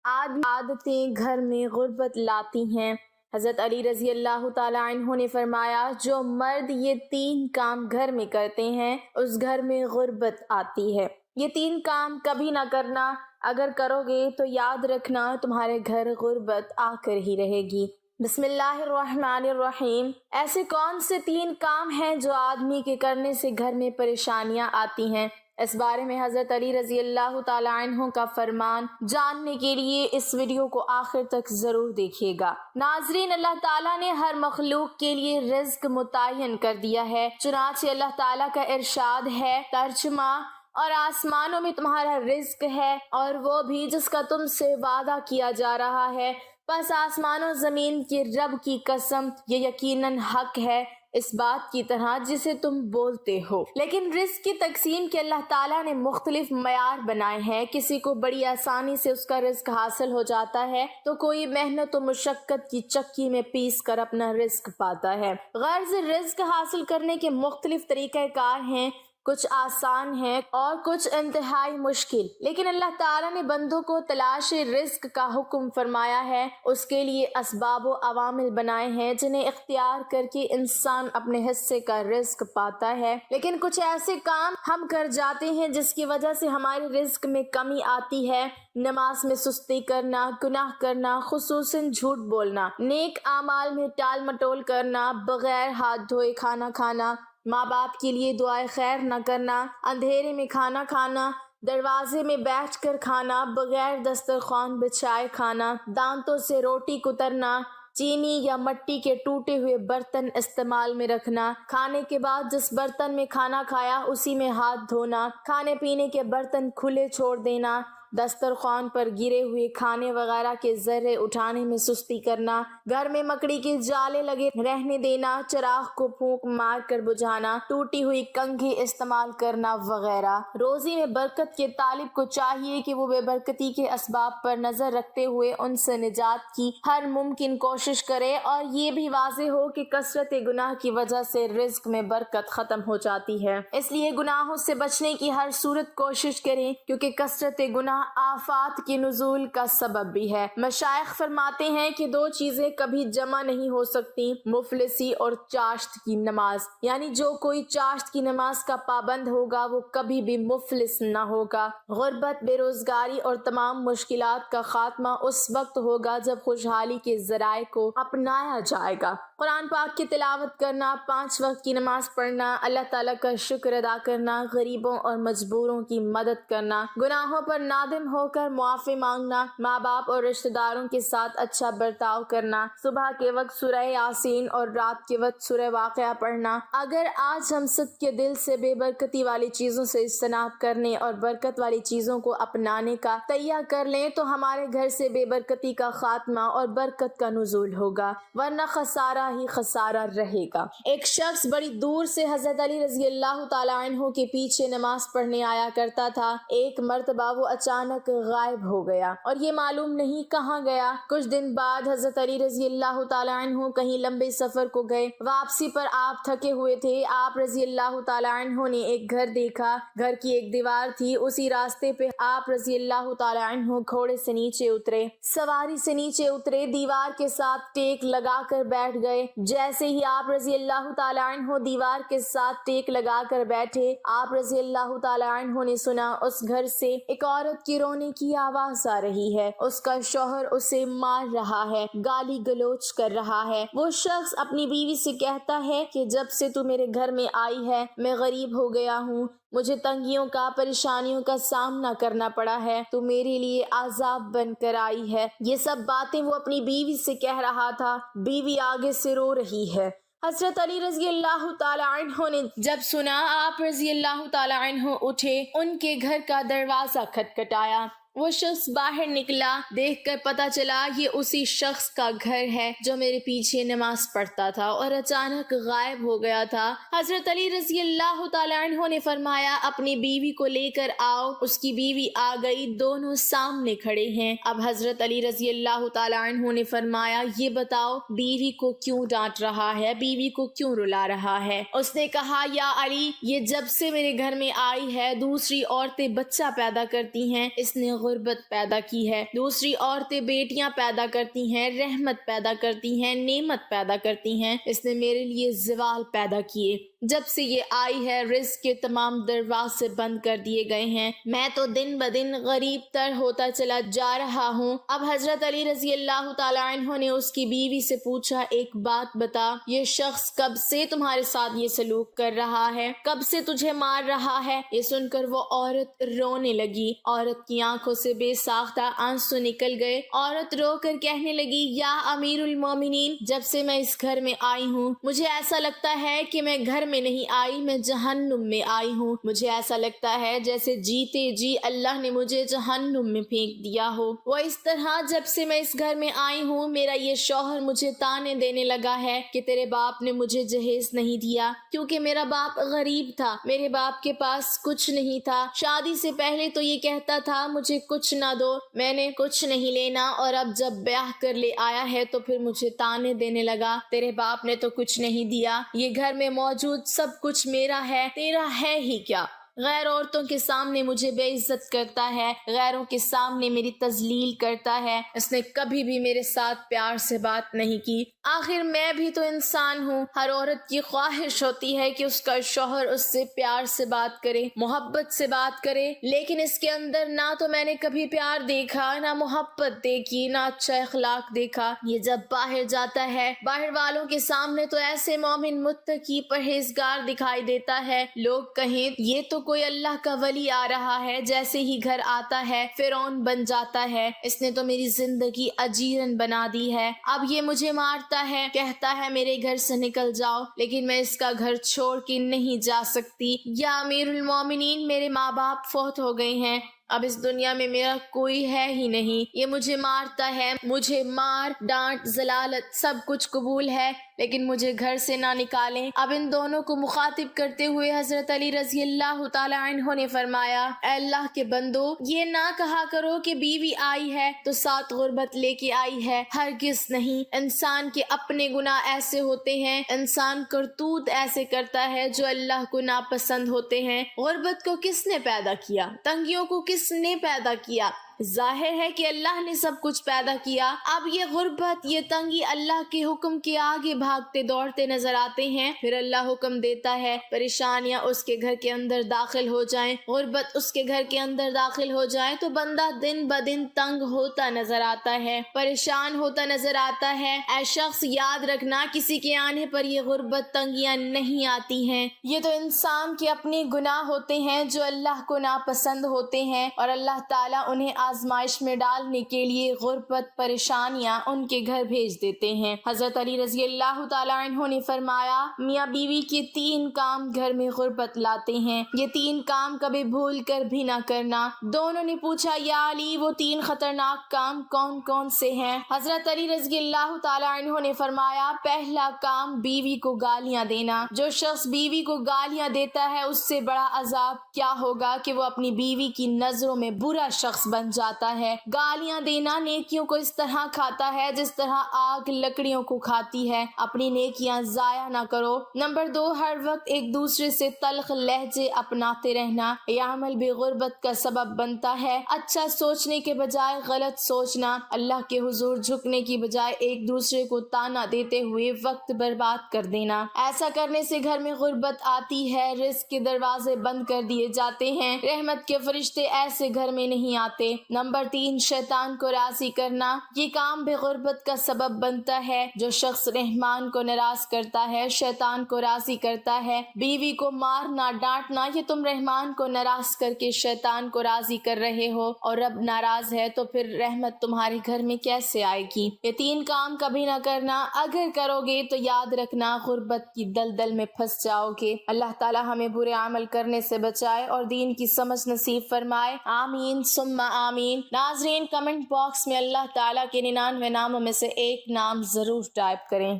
عادتیں گھر میں غربت لاتی ہیں۔ حضرت علی رضی اللہ تعالیٰ عنہ نے فرمایا، جو مرد یہ 3 کام گھر میں کرتے ہیں اس گھر میں غربت آتی ہے۔ یہ 3 کام کبھی نہ کرنا، اگر کرو گے تو یاد رکھنا تمہارے گھر غربت آ کر ہی رہے گی۔ بسم اللہ الرحمن الرحیم۔ ایسے کون سے 3 کام ہیں جو آدمی کے کرنے سے گھر میں پریشانیاں آتی ہیں؟ اس بارے میں حضرت علی رضی اللہ تعالیٰ عنہ کا فرمان جاننے کے لیے اس ویڈیو کو آخر تک ضرور دیکھیے گا۔ ناظرین، اللہ تعالیٰ نے ہر مخلوق کے لیے رزق متعین کر دیا ہے، چنانچہ اللہ تعالیٰ کا ارشاد ہے، ترجمہ، اور آسمانوں میں تمہارا رزق ہے اور وہ بھی جس کا تم سے وعدہ کیا جا رہا ہے، پس آسمان و زمین کے رب کی قسم، یہ یقیناً حق ہے اس بات کی طرح جسے تم بولتے ہو۔ لیکن رزق کی تقسیم کے اللہ تعالیٰ نے مختلف معیار بنائے ہیں۔ کسی کو بڑی آسانی سے اس کا رزق حاصل ہو جاتا ہے تو کوئی محنت و مشقت کی چکی میں پیس کر اپنا رزق پاتا ہے۔ غرض رزق حاصل کرنے کے مختلف طریقہ کار ہیں، کچھ آسان ہیں اور کچھ انتہائی مشکل، لیکن اللہ تعالیٰ نے بندوں کو تلاش رزق کا حکم فرمایا ہے، اس کے لیے اسباب و عوامل بنائے ہیں جنہیں اختیار کر کے انسان اپنے حصے کا رزق پاتا ہے۔ لیکن کچھ ایسے کام ہم کر جاتے ہیں جس کی وجہ سے ہمارے رزق میں کمی آتی ہے۔ نماز میں سستی کرنا، گناہ کرنا، خصوصاً جھوٹ بولنا، نیک اعمال میں ٹال مٹول کرنا، بغیر ہاتھ دھوئے کھانا کھانا، ماں باپ کے لیے دعائے خیر نہ کرنا، اندھیرے میں کھانا کھانا، دروازے میں بیٹھ کر کھانا، بغیر دسترخوان بچھائے کھانا، دانتوں سے روٹی کترنا، چینی یا مٹی کے ٹوٹے ہوئے برتن استعمال میں رکھنا، کھانے کے بعد جس برتن میں کھانا کھایا اسی میں ہاتھ دھونا، کھانے پینے کے برتن کھلے چھوڑ دینا، دسترخوان پر گرے ہوئے کھانے وغیرہ کے ذرے اٹھانے میں سستی کرنا، گھر میں مکڑی کے جالے لگے رہنے دینا، چراغ کو پھونک مار کر بجھانا، ٹوٹی ہوئی کنگھی استعمال کرنا وغیرہ۔ روزی میں برکت کے طالب کو چاہیے کہ وہ بے برکتی کے اسباب پر نظر رکھتے ہوئے ان سے نجات کی ہر ممکن کوشش کرے، اور یہ بھی واضح ہو کہ کثرت گناہ کی وجہ سے رزق میں برکت ختم ہو جاتی ہے، اس لیے گناہوں سے بچنے کی ہر صورت کوشش کریں، کیونکہ کثرت گناہ آفات کے نزول کا سبب بھی ہے۔ مشائخ فرماتے ہیں کہ 2 چیزیں کبھی جمع نہیں ہو سکتی، مفلسی اور چاشت کی نماز، یعنی جو کوئی چاشت کی نماز کا پابند ہوگا وہ کبھی بھی مفلس نہ ہوگا۔ غربت، بے روزگاری اور تمام مشکلات کا خاتمہ اس وقت ہوگا جب خوشحالی کے ذرائع کو اپنایا جائے گا۔ قرآن پاک کی تلاوت کرنا، 5 وقت کی نماز پڑھنا، اللہ تعالیٰ کا شکر ادا کرنا، غریبوں اور مجبوروں کی مدد کرنا، گناہوں پر نادم ہو کر معافی مانگنا، ماں باپ اور رشتہ داروں کے ساتھ اچھا برتاؤ کرنا، صبح کے وقت سورہ یاسین اور رات کے وقت سورہ واقعہ پڑھنا۔ اگر آج ہم سب کے دل سے بے برکتی والی چیزوں سے اجتناب کرنے اور برکت والی چیزوں کو اپنانے کا تیہ کر لیں تو ہمارے گھر سے بے برکتی کا خاتمہ اور برکت کا نزول ہوگا، ورنہ خسارہ ہی خسارہ رہے گا۔ ایک شخص بڑی دور سے حضرت علی رضی اللہ تعالیٰ عنہ کے پیچھے نماز پڑھنے آیا کرتا تھا۔ ایک مرتبہ وہ اچانک غائب ہو گیا اور یہ معلوم نہیں کہاں گیا۔ کچھ دن بعد حضرت علی رضی اللہ تعالیٰ عنہ کہیں لمبے سفر کو گئے۔ واپسی پر آپ تھکے ہوئے تھے۔ آپ رضی اللہ تعالیٰ عنہ نے ایک گھر دیکھا، گھر کی ایک دیوار تھی، اسی راستے پہ آپ رضی اللہ تعالیٰ عنہ گھوڑے سے نیچے اترے، سواری سے نیچے اترے، دیوار کے ساتھ ٹیک لگا کر بیٹھ گئے۔ جیسے ہی آپ رضی اللہ تعالیٰ عنہ دیوار کے ساتھ ٹیک لگا کر بیٹھے، آپ رضی اللہ تعالیٰ عنہ نے سنا اس گھر سے ایک عورت کی رونے کی آواز آ رہی ہے۔ اس کا شوہر اسے مار رہا ہے، گالی گلوچ کر رہا ہے۔ وہ شخص اپنی بیوی سے کہتا ہے کہ جب سے تو میرے گھر میں آئی ہے میں غریب ہو گیا ہوں، مجھے تنگیوں کا، پریشانیوں کا سامنا کرنا پڑا ہے، تو میرے لیے عذاب بن کر آئی ہے۔ یہ سب باتیں وہ اپنی بیوی سے کہہ رہا تھا۔ بیوی آگے سے رو رہی ہے۔ حضرت علی رضی اللہ تعالیٰ عنہ نے جب سنا، آپ رضی اللہ تعالیٰ عنہ اٹھے، ان کے گھر کا دروازہ کھٹکھٹایا۔ وہ شخص باہر نکلا، دیکھ کر پتا چلا یہ اسی شخص کا گھر ہے جو میرے پیچھے نماز پڑھتا تھا اور اچانک غائب ہو گیا تھا۔ حضرت علی رضی اللہ تعالیٰ عنہ نے فرمایا، اپنی بیوی کو لے کر آؤ۔ اس کی بیوی آ گئی، دونوں سامنے کھڑے ہیں۔ اب حضرت علی رضی اللہ تعالیٰ عنہ نے فرمایا، یہ بتاؤ بیوی کو کیوں ڈانٹ رہا ہے، بیوی کو کیوں رلا رہا ہے؟ اس نے کہا، یا علی، یہ جب سے میرے گھر میں آئی ہے دوسری عورتیں بچہ پیدا کرتی ہیں، اس نے غربت پیدا کی ہے۔ دوسری عورتیں بیٹیاں پیدا کرتی ہیں، رحمت پیدا کرتی ہیں، نعمت پیدا کرتی ہیں، اس نے میرے لیے زوال پیدا کیے۔ جب سے یہ آئی ہے رزق کے تمام دروازے بند کر دیے گئے ہیں، میں تو دن بدن غریب تر ہوتا چلا جا رہا ہوں۔ اب حضرت علی رضی اللہ تعالی عنہ نے اس کی بیوی سے پوچھا، ایک بات بتا، یہ شخص کب سے تمہارے ساتھ یہ سلوک کر رہا ہے؟ کب سے تجھے مار رہا ہے؟ یہ سن کر وہ عورت رونے لگی۔ عورت کی آنکھوں سے بے ساختہ آنسو نکل گئے۔ عورت رو کر کہنے لگی، یا امیر المومنین، جب سے میں اس گھر میں آئی ہوں مجھے ایسا لگتا ہے کہ میں گھر میں نہیں آئی، میں جہنم میں آئی ہوں۔ مجھے ایسا لگتا ہے جیسے جیتے جی اللہ نے مجھے جہنم میں پھینک دیا ہو۔ وہ اس طرح جب سے میں اس گھر میں آئی ہوں میرا یہ شوہر مجھے تانے دینے لگا ہے کہ تیرے باپ نے مجھے جہیز نہیں دیا، کیونکہ میرا باپ غریب تھا، میرے باپ کے پاس کچھ نہیں تھا۔ شادی سے پہلے تو یہ کہتا تھا مجھے کچھ نہ دو، میں نے کچھ نہیں لینا، اور اب جب بیاہ کر لے آیا ہے تو پھر مجھے تانے دینے لگا، تیرے باپ نے تو کچھ نہیں دیا، یہ گھر میں موجود سب کچھ میرا ہے، تیرا ہے ہی کیا؟ غیر عورتوں کے سامنے مجھے بے عزت کرتا ہے، غیروں کے سامنے میری تذلیل کرتا ہے، اس نے کبھی بھی میرے ساتھ پیار سے بات نہیں کی۔ آخر میں بھی تو انسان ہوں، ہر عورت کی خواہش ہوتی ہے کہ اس کا شوہر اس سے پیار سے بات کرے، محبت سے بات کرے، لیکن اس کے اندر نہ تو میں نے کبھی پیار دیکھا، نہ محبت دیکھی، نہ اچھا اخلاق دیکھا۔ یہ جب باہر جاتا ہے باہر والوں کے سامنے تو ایسے مومن متقی پرہیزگار دکھائی دیتا ہے، لوگ کہیں یہ تو کوئی اللہ کا ولی آ رہا ہے، جیسے ہی گھر آتا ہے فرعون بن جاتا ہے، اس نے تو میری زندگی اجیرن بنا دی ہے۔ اب یہ مجھے مارتا ہے، کہتا ہے میرے گھر سے نکل جاؤ، لیکن میں اس کا گھر چھوڑ کے نہیں جا سکتی۔ یا امیر المومنین، میرے ماں باپ فوت ہو گئے ہیں، اب اس دنیا میں میرا کوئی ہے ہی نہیں، یہ مجھے مارتا ہے، مجھے مار ڈانٹ ذلالت سب کچھ قبول ہے، لیکن مجھے گھر سے نہ نکالیں۔ اب ان دونوں کو مخاطب کرتے ہوئے حضرت علی رضی اللہ تعالی عنہ نے فرمایا، اے اللہ کے بندو، یہ نہ کہا کرو کہ بیوی آئی ہے تو ساتھ غربت لے کے آئی ہے، ہرگز نہیں۔ انسان کے اپنے گناہ ایسے ہوتے ہیں، انسان کرتوت ایسے کرتا ہے جو اللہ کو ناپسند ہوتے ہیں۔ غربت کو کس نے پیدا کیا؟ تنگیوں کو کس نے پیدا کیا؟ ظاہر ہے کہ اللہ نے سب کچھ پیدا کیا۔ اب یہ غربت، یہ تنگی اللہ کے حکم کے آگے بھاگتے دوڑتے نظر آتے ہیں، پھر اللہ حکم دیتا ہے پریشانیاں اس کے گھر کے اندر داخل ہو جائیں، غربت اس کے گھر کے اندر داخل ہو جائے تو بندہ دن بدن تنگ ہوتا نظر آتا ہے، پریشان ہوتا نظر آتا ہے۔ اے شخص، یاد رکھنا، کسی کے آنے پر یہ غربت تنگیاں نہیں آتی ہیں، یہ تو انسان کے اپنے گناہ ہوتے ہیں جو اللہ کو ناپسند ہوتے ہیں، اور اللہ تعالیٰ انہیں آزمائش میں ڈالنے کے لیے غربت پریشانیاں ان کے گھر بھیج دیتے ہیں۔ حضرت علی رضی اللہ تعالی عنہ نے فرمایا، میاں بیوی کے 3 کام گھر میں غربت لاتے ہیں، یہ 3 کام کبھی بھول کر بھی نہ کرنا۔ دونوں نے پوچھا، یا علی، وہ 3 خطرناک کام کون کون سے ہیں؟ حضرت علی رضی اللہ تعالی عنہ نے فرمایا، پہلا کام بیوی کو گالیاں دینا۔ جو شخص بیوی کو گالیاں دیتا ہے اس سے بڑا عذاب کیا ہوگا کہ وہ اپنی بیوی کی نظروں میں برا شخص بن جاتا ہے۔ گالیاں دینا نیکیوں کو اس طرح کھاتا ہے جس طرح آگ لکڑیوں کو کھاتی ہے، اپنی نیکیاں ضائع نہ کرو۔ نمبر 2، ہر وقت ایک دوسرے سے تلخ لہجے اپناتے رہنا، یہ عمل بھی غربت کا سبب بنتا ہے۔ اچھا سوچنے کے بجائے غلط سوچنا، اللہ کے حضور جھکنے کی بجائے ایک دوسرے کو تانا دیتے ہوئے وقت برباد کر دینا، ایسا کرنے سے گھر میں غربت آتی ہے، رزق کے دروازے بند کر دیے جاتے ہیں، رحمت کے فرشتے ایسے گھر میں نہیں آتے۔ نمبر 3، شیطان کو راضی کرنا، یہ کام بھی غربت کا سبب بنتا ہے۔ جو شخص رحمان کو ناراض کرتا ہے شیطان کو راضی کرتا ہے۔ بیوی کو مارنا ڈانٹنا، یہ تم رحمان کو ناراض کر کے شیطان کو راضی کر رہے ہو، اور رب ناراض ہے تو پھر رحمت تمہارے گھر میں کیسے آئے گی؟ یہ 3 کام کبھی نہ کرنا، اگر کرو گے تو یاد رکھنا غربت کی دلدل میں پھنس جاؤ گے۔ اللہ تعالی ہمیں برے عمل کرنے سے بچائے اور دین کی سمجھ نصیب فرمائے، آمین ثم آمین۔ ناظرین، کمنٹ باکس میں اللہ تعالیٰ کے 99 ناموں میں سے ایک نام ضرور ٹائپ کریں۔